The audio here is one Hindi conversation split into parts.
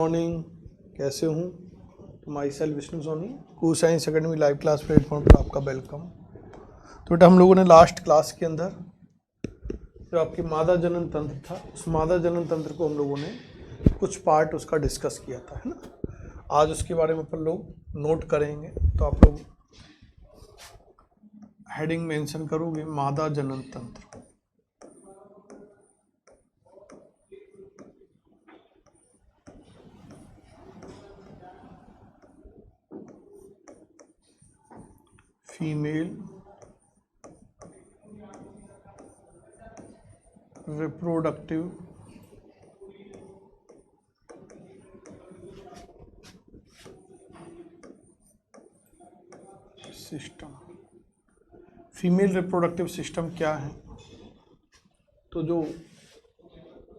मॉर्निंग, कैसे हूँ? तो माई सेल्फ विष्णु सोनी, को science academy live class platform पर आपका वेलकम। तो बेटा हम लोगों ने लास्ट क्लास के अंदर जो आपकी मादा जनन तंत्र था, उस मादा जनन तंत्र को हम लोगों ने कुछ पार्ट उसका डिस्कस किया था, है ना। आज उसके बारे में अपन लोग नोट करेंगे। तो आप लोग हेडिंग मेंशन करोगे मादा जनन तंत्र। Female reproductive system. Female reproductive system क्या है? तो जो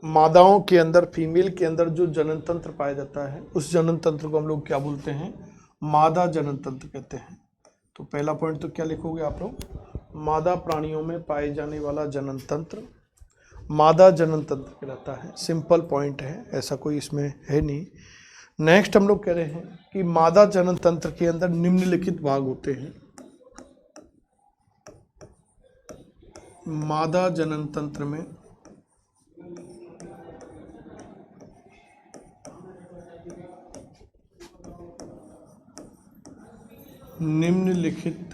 मादाओं के अंदर, फीमेल के अंदर जो जनन तंत्र पाया जाता है, उस जनन तंत्र को हम लोग क्या बोलते हैं? मादा जनन तंत्र कहते हैं। तो पहला पॉइंट तो क्या लिखोगे आप लोग? मादा प्राणियों में पाए जाने वाला जनन तंत्र मादा जनन तंत्र कहलाता है। सिंपल पॉइंट है, ऐसा कोई इसमें है नहीं। नेक्स्ट हम लोग कह रहे हैं कि मादा जनन तंत्र के अंदर निम्नलिखित भाग होते हैं। मादा जनन तंत्र में निम्नलिखित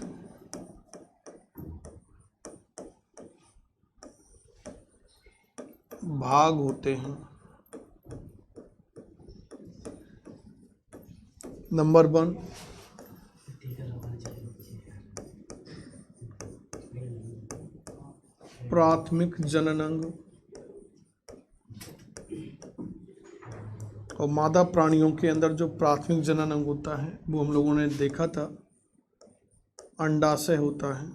भाग होते हैं। नंबर 1, प्राथमिक जनन अंग। और मादा प्राणियों के अंदर जो प्राथमिक जनन अंग होता है वो हम लोगों ने देखा था, अंडाशय होता है,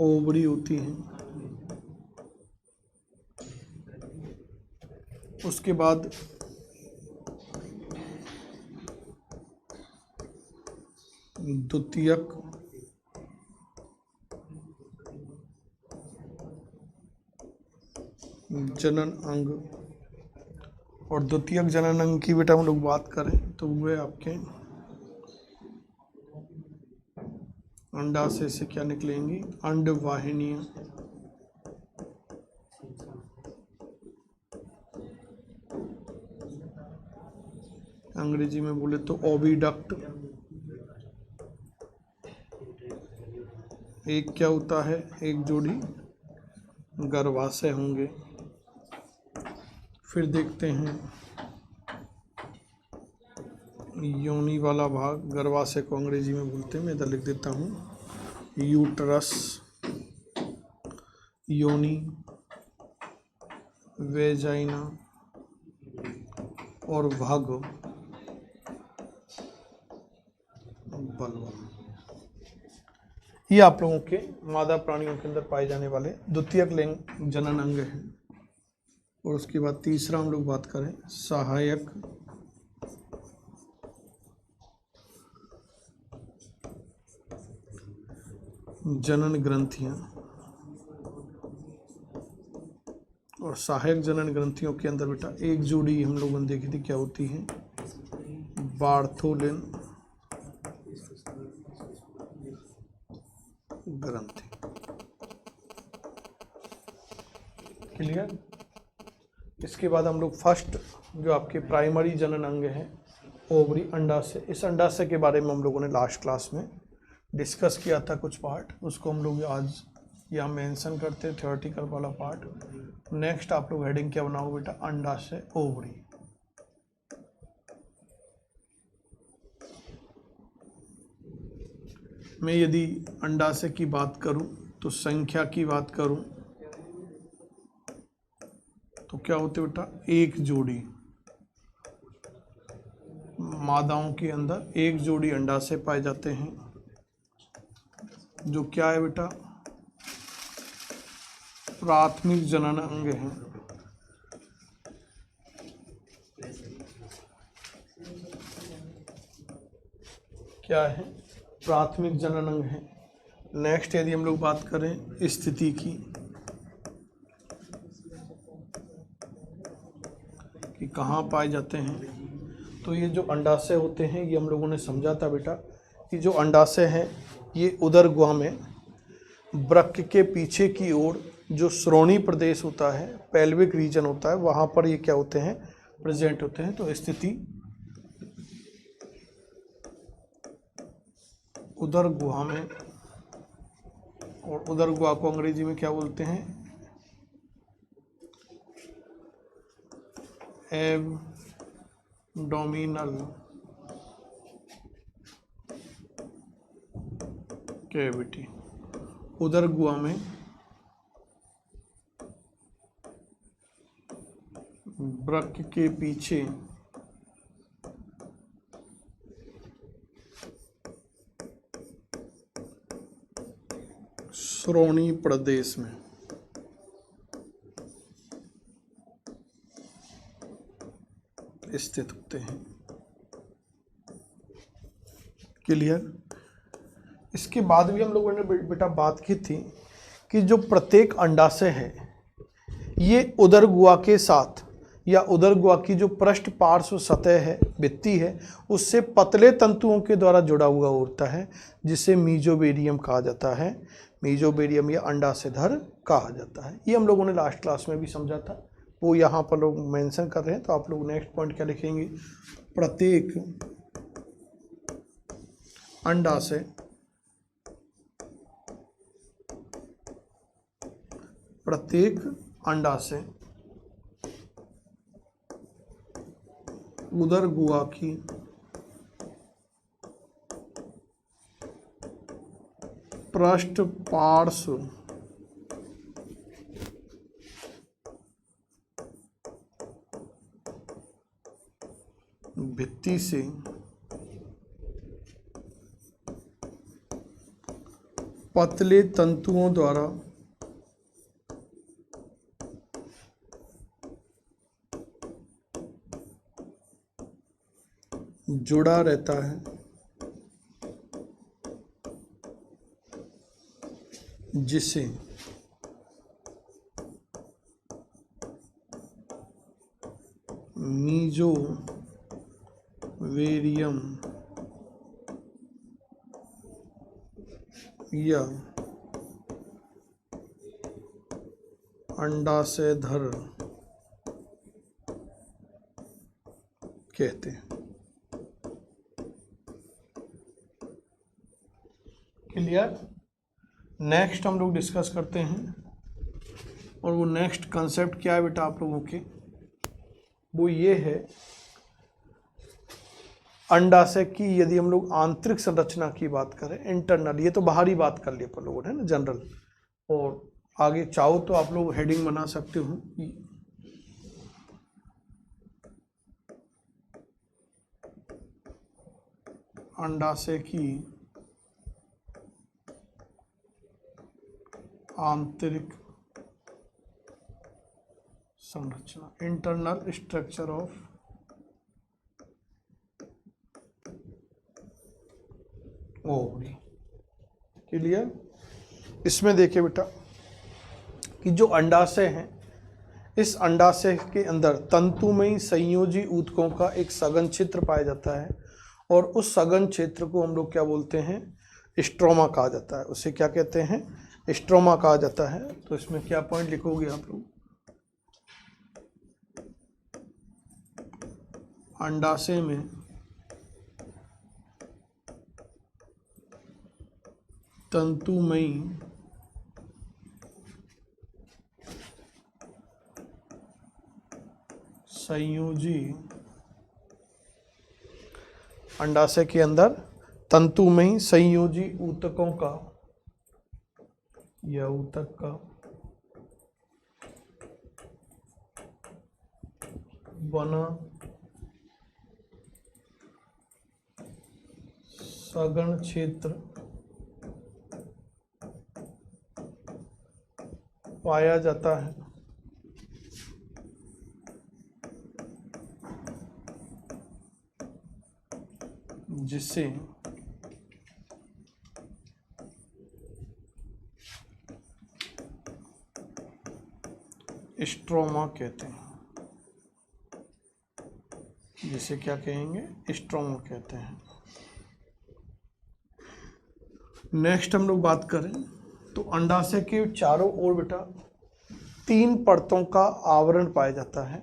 ओवरी होती है, उसके बाद द्वितीयक जनन अंग। और द्वितीयक जनन अंग की बेटा हम लोग बात करें तो वो आपके अंडाशय से क्या निकलेंगी? अंडवाहिनियां। अंग्रेजी में बोले तो ओविडक्ट। एक क्या होता है? एक जोड़ी गर्भाशय होंगे। फिर देखते हैं योनि वाला भाग। गर्भाशय को अंग्रेजी में बोलते हैं, मैं इधर लिख देता हूँ, यूट्रस, योनि, वेजाइना और भाग बल्ब। ये आप लोगों के मादा प्राणियों के अंदर पाए जाने वाले द्वितीयक लिंग जनन अंग हैं। और उसके बाद तीसरा हम लोग बात करें सहायक जनन ग्रंथियां। और सहायक जनन ग्रंथियों के अंदर बेटा एक जोड़ी हम लोगों ने देखी थी, क्या होती है? बार्थोलिन ग्रंथि। क्लियर? इसके बाद हम लोग फर्स्ट जो आपके प्राइमरी जनन अंग है, ओवरी, अंडाशय। इस अंडाशय के बारे में हम लोगों ने लास्ट क्लास में डिस्कस किया था कुछ पार्ट, उसको हम लोग आज यहाँ मेंशन करते हैं, थ्योरेटिकल वाला पार्ट। नेक्स्ट आप लोग हेडिंग क्या बनाओगे बेटा? अंडाशय, ओवरी। मैं यदि अंडाशय की बात करूं तो संख्या की बात करूं तो क्या होते बेटा? एक जोड़ी मादाओं के अंदर एक जोड़ी अंडाशय पाए जाते हैं, जो क्या है बेटा? प्राथमिक जनन अंग है। क्या है? प्राथमिक जनन अंग है। नेक्स्ट यदि हम लोग बात करें स्थिति की, कि कहाँ पाए जाते हैं? तो ये जो अंडाशय होते हैं, ये हम लोगों ने समझा था बेटा कि जो अंडाशय हैं ये उदर गुहा में वृक्क के पीछे की ओर जो श्रोणी प्रदेश होता है, पेल्विक रीजन होता है, वहाँ पर ये क्या होते हैं? प्रेजेंट होते हैं। तो स्थिति उदर गुहा में, और उदर गुहा को अंग्रेजी में क्या बोलते हैं? Abdominal cavity. उदर गुहा में वृक्क के पीछे श्रोणी प्रदेश में स्थित होते हैं। क्लियर? इसके बाद भी हम लोगों ने बेटा बात की थी कि जो प्रत्येक अंडाशय है ये उदर गुहा के साथ, या उदर गुहा की जो पृष्ठ पार्श्व सतह है, भित्ति है, उससे पतले तंतुओं के द्वारा जुड़ा हुआ होता है, जिसे मीजोबेरियम कहा जाता है। मीजोबेरियम या अंडाशयधर कहा जाता है। ये हम लोगों ने लास्ट क्लास में भी समझा था, वो यहाँ पर लोग मेंशन कर रहे हैं। तो आप लोग नेक्स्ट पॉइंट क्या लिखेंगे? प्रत्येक अंडाशय उदर गुहा की पृष्ठ पार्श्व भित्ति से पतले तंतुओं द्वारा जुड़ा रहता है, जिसे मीजोवेरियम या अंडाशयधर कहते हैं। क्लियर? नेक्स्ट हम लोग डिस्कस करते हैं, और वो नेक्स्ट कंसेप्ट क्या है बेटा आप लोगों के? वो ये है अंडाशय की, यदि हम लोग आंतरिक संरचना की बात करें, इंटरनल, ये तो बाहरी बात कर लिए अपन लोगों ने ना, जनरल। और आगे चाहो तो आप लोग हेडिंग बना सकते हो, अंडाशय की आंतरिक संरचना, internal structure of ovary. Clear? इसमें देखिए बेटा कि जो अंडाशय है, इस अंडाशय के अंदर तंतुमयी संयोजी ऊतकों का एक सघन क्षेत्र पाया जाता है, और उस सघन क्षेत्र को हम लोग क्या बोलते हैं? स्ट्रोमा कहा जाता है। उसे क्या कहते हैं? स्ट्रोमा कहा जाता है। तो इसमें क्या पॉइंट लिखोगे आप लोग? अंडाशय में तंतुमयी संयोजी, अंडाशय के अंदर तंतुमयी संयोजी ऊतकों का या ऊतक का बना सघन क्षेत्र पाया जाता है, जिसे स्ट्रोमा कहते हैं। जिसे क्या कहेंगे, स्ट्रोमा कहते हैं। नेक्स्ट हम लोग बात करें तो अंडाशय के चारों ओर बेटा 3 परतों का आवरण पाया जाता है।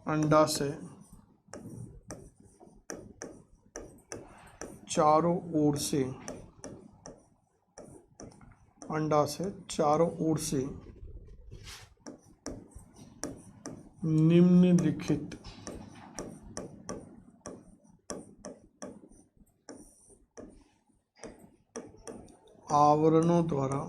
अंडाशय चारों ओर से, अंडाशय चारों ओर से निम्नलिखित आवरणों द्वारा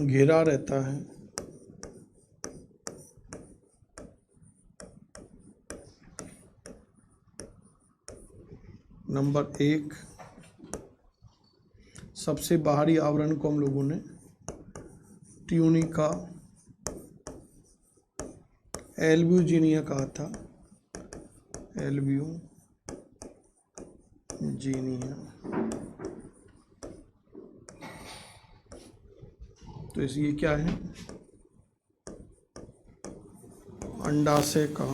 घिरा रहता है। नंबर 1, सबसे बाहरी आवरण को हम लोगों ने ट्यूनिका एल्ब्यूजिनिया कहा था, एल्ब्यूजिनिया। तो ये क्या है, अंडाशय का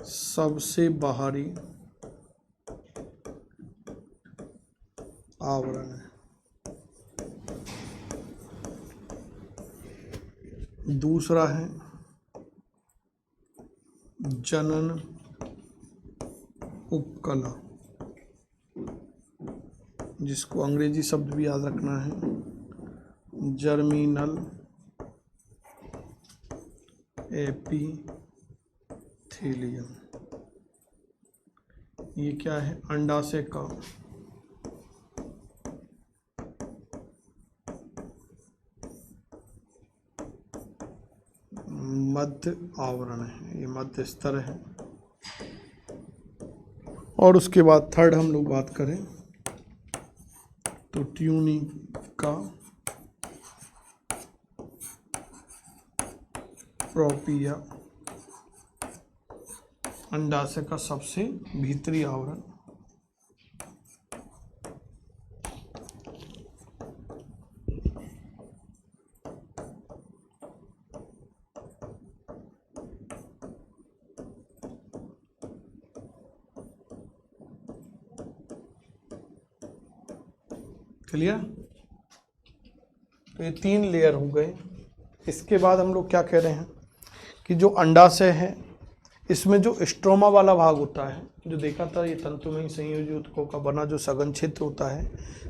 सबसे बाहरी आवरण है। दूसरा है जनन उपकला, जिसको अंग्रेजी शब्द भी याद रखना है, जर्मिनल एपिथेलियम। ये क्या है, अंडाशय का मध्य आवरण है, ये मध्य स्तर है। और उसके बाद थर्ड हम लोग बात करें तो ट्यूनिका प्रोपिया, अंडाशय का सबसे भीतरी आवरण। क्लियर? तो ये 3 लेयर हो गए। इसके बाद हम लोग क्या कह रहे हैं कि जो अंडाशय है इसमें जो स्ट्रोमा वाला भाग होता है, जो देखा था ये तंतुमयी संयोजी ऊतकों का बना जो सघन क्षेत्र होता है,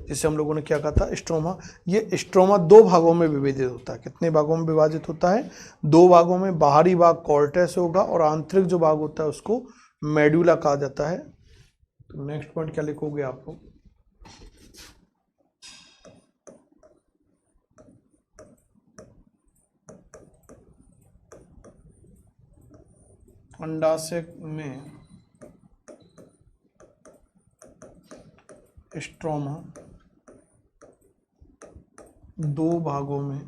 जिसे हम लोगों ने क्या कहा था, स्ट्रोमा। ये स्ट्रोमा 2 भागों में विभाजित होता है। कितने भागों में विभाजित होता है? 2 भागों में। बाहरी भाग कॉर्टेक्स होगा और आंतरिक जो भाग होता है उसको मेडुला कहा जाता है। तो नेक्स्ट पॉइंट क्या लिखोगे आप लोग? अंडाशय में स्ट्रोमा 2 भागों में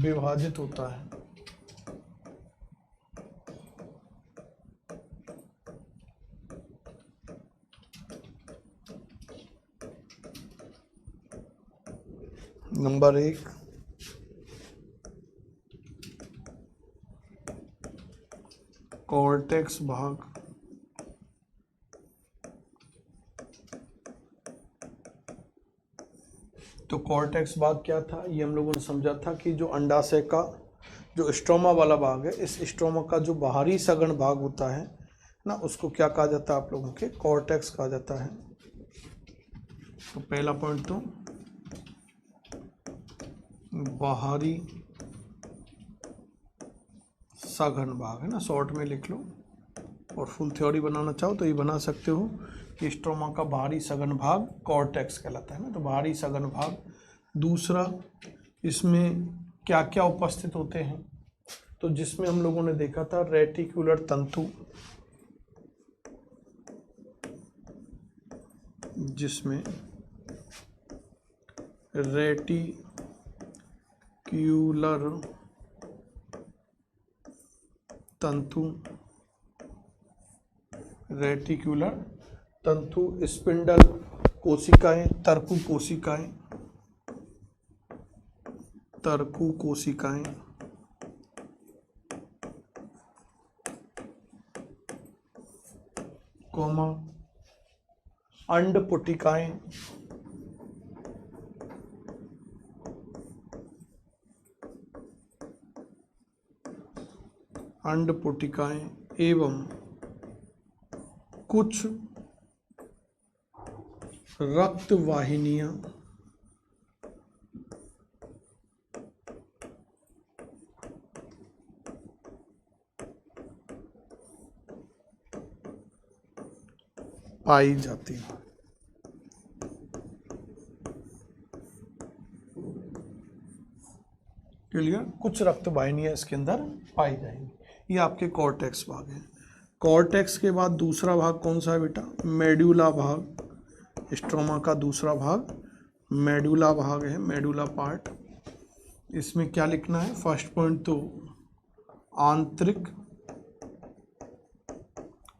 विभाजित होता है। नंबर 1, कॉर्टेक्स भाग, तो कॉर्टेक्स भाग क्या था, ये हम लोगों ने समझा था कि जो अंडाशय का जो स्ट्रोमा वाला भाग है, इस स्ट्रोमा का जो बाहरी सघन भाग होता है ना, उसको क्या कहा जाता है आप लोगों के? कॉर्टेक्स कहा जाता है। तो पहला पॉइंट तो बाहरी सघन भाग है ना, शॉर्ट में लिख लो, और फुल थ्योरी बनाना चाहो तो ये बना सकते हो कि स्ट्रोमा का बाहरी सघन भाग कॉर्टेक्स कहलाता है ना, तो बाहरी सघन भाग। दूसरा, इसमें क्या क्या उपस्थित होते हैं, तो जिसमें हम लोगों ने देखा था रेटिकुलर तंतु, जिसमें रेटिक्यूलर तंतु, रेटिकुलर तंतु, स्पिंडल कोशिकाएं, तर्कु कोशिकाएं, तर्कु कोशिकाएं, कोमा अंड पुटिकाएं, अंड पुटिकाएं एवं कुछ रक्त वाहिनियां पाई जाती हैं। क्लियर? कुछ रक्त वाहिनियां इसके अंदर पाई जाएंगी। ये आपके कॉर्टेक्स भाग है। कॉर्टेक्स के बाद दूसरा भाग कौन सा है बेटा? मेडुला भाग। स्ट्रोमा का दूसरा भाग मेडुला भाग है, मेडुला पार्ट। इसमें क्या लिखना है? फर्स्ट पॉइंट तो आंतरिक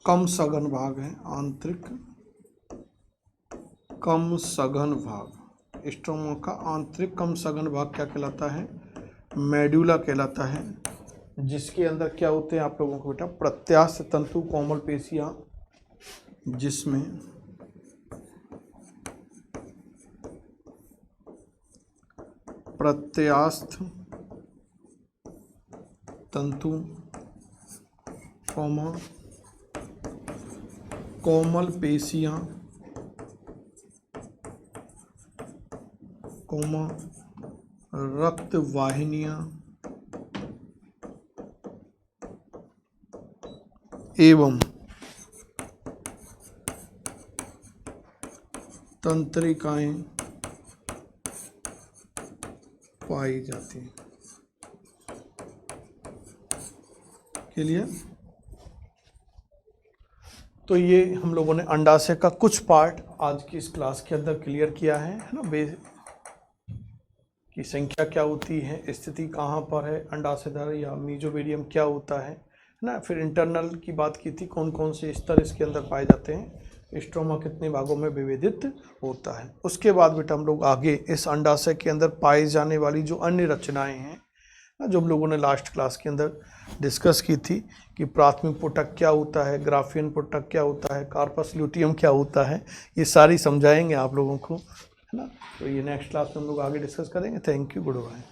कम सघन भाग है, आंतरिक कम सघन भाग। स्ट्रोमा का आंतरिक कम सघन भाग क्या कहलाता है? मेडुला कहलाता है, जिसके अंदर क्या होते हैं आप लोगों को बेटा? प्रत्यास्थ तंतु कोमल पेशियां, जिसमें प्रत्यास्थ तंतु कोमल पेशियां, रक्त वाहिनियां एवं तंत्रिकाएं पाई जाती हैं। क्लियर? तो ये हम लोगों ने अंडाशय का कुछ पार्ट आज की इस क्लास के अंदर क्लियर किया है ना? बेस की संख्या क्या होती है, स्थिति कहाँ पर है, अंडाशयधर या मीजोबेरियम क्या होता है ना? फिर इंटरनल की बात की थी, कौन कौन से स्तर इसके अंदर पाए जाते हैं, स्ट्रोमा कितने भागों में विभेदित होता है। उसके बाद बेटा हम लोग आगे इस अंडाशय के अंदर पाई जाने वाली जो अन्य रचनाएं हैं ना, जो हम लोगों ने लास्ट क्लास के अंदर डिस्कस की थी कि प्राथमिक पुटक क्या होता है, ग्राफियन पुटक क्या होता है, कार्पस ल्यूटियम क्या होता है, ये सारी समझाएंगे आप लोगों को, है ना? तो ये नेक्स्ट क्लास में हम लोग आगे डिस्कस करेंगे। Thank you, good bye.